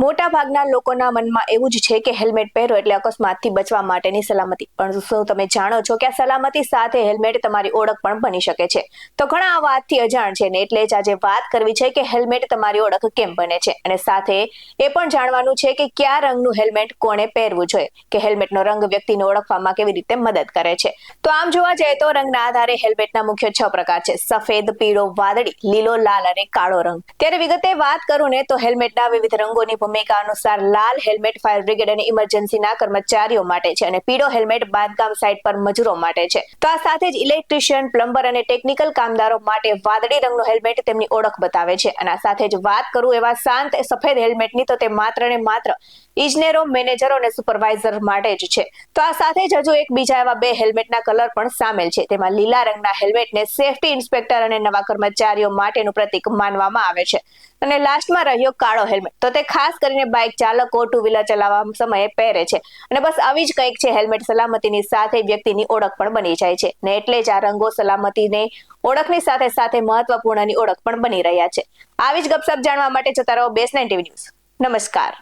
મોટા ભાગના લોકોના મનમાં એવું જ છે કે હેલ્મેટ પહેરો એટલે અકસ્માતથી બચવા માટેની સલામતી. પણ શું તમે જાણો છો કે આ સલામતી સાથે હેલ્મેટ તમારી ઓળખ પણ બની શકે છે? તો ઘણા આ વાતથી અજાણ છે ને એટલે જ આજે વાત કરવી છે કે હેલ્મેટ તમારી ઓળખ કેમ બને છે, અને સાથે એ પણ જાણવાનું છે કે કયા રંગનું હેલ્મેટ કોણે પહેરવું જોઈએ, કે હેલ્મેટનો રંગ વ્યક્તિને ઓળખવામાં કેવી રીતે મદદ કરે છે. તો આમ જોવા જઈએ તો રંગના આધારે હેલ્મેટના મુખ્ય 6 પ્રકાર છે: સફેદ, પીળો, વાદળી, લીલો, લાલ અને કાળો રંગ. ત્યારે વિગતે વાત કરું ને તો હેલ્મેટના વિવિધ રંગોની ભૂમિકા અનુસાર લાલ હેલ્મેટ ફાયર બ્રિગેડ અને ઇમરજન્સીના કર્મચારીઓ માટે છે, અને પીળો હેલ્મેટ બાંધકામ સાઇટ પર મજૂરો માટે છે. તો આ સાથે જ ઇલેક્ટ્રિશિયન, પ્લમ્બર અને ટેકનિકલ કામદારો માટે વાદળી રંગનું હેલ્મેટ તેમની ઓળખ બતાવે છે. અને આ સાથે જ વાત કરું એવા શાંત સફેદ હેલ્મેટની, તો તે માત્ર ને માત્ર ઇજનેરો, મેનેજરો અને સુપરવાઇઝર માટે જ છે. તો આ સાથે જ હજુ એક બીજા એવા 2 હેલ્મેટના કલર પણ સામેલ છે. તેમાં લીલા રંગના હેલ્મેટને સેફટી ઇન્સ્પેક્ટર અને નવા કર્મચારીઓ માટેનું પ્રતીક માનવામાં આવે છે. અને લાસ્ટમાં રહ્યો કાળો હેલ્મેટ, તો તે ખાસ કરીને બાઇક ચાલકો, ટુ વ્હીલર ચલાવવા સમયે પહેરે છે. અને બસ આવી જ કંઈક છે. હેલ્મેટ સલામતીની સાથે વ્યક્તિની ઓળખ પણ બની જાય છે, ને એટલે જ આ રંગો સલામતીને ઓળખની સાથે સાથે મહત્વપૂર્ણની ઓળખ પણ બની રહ્યા છે. આવી જ ગપસપ જાણવા માટે જોતા રહો બેસ 9 ટીવી ન્યૂઝ. નમસ્કાર.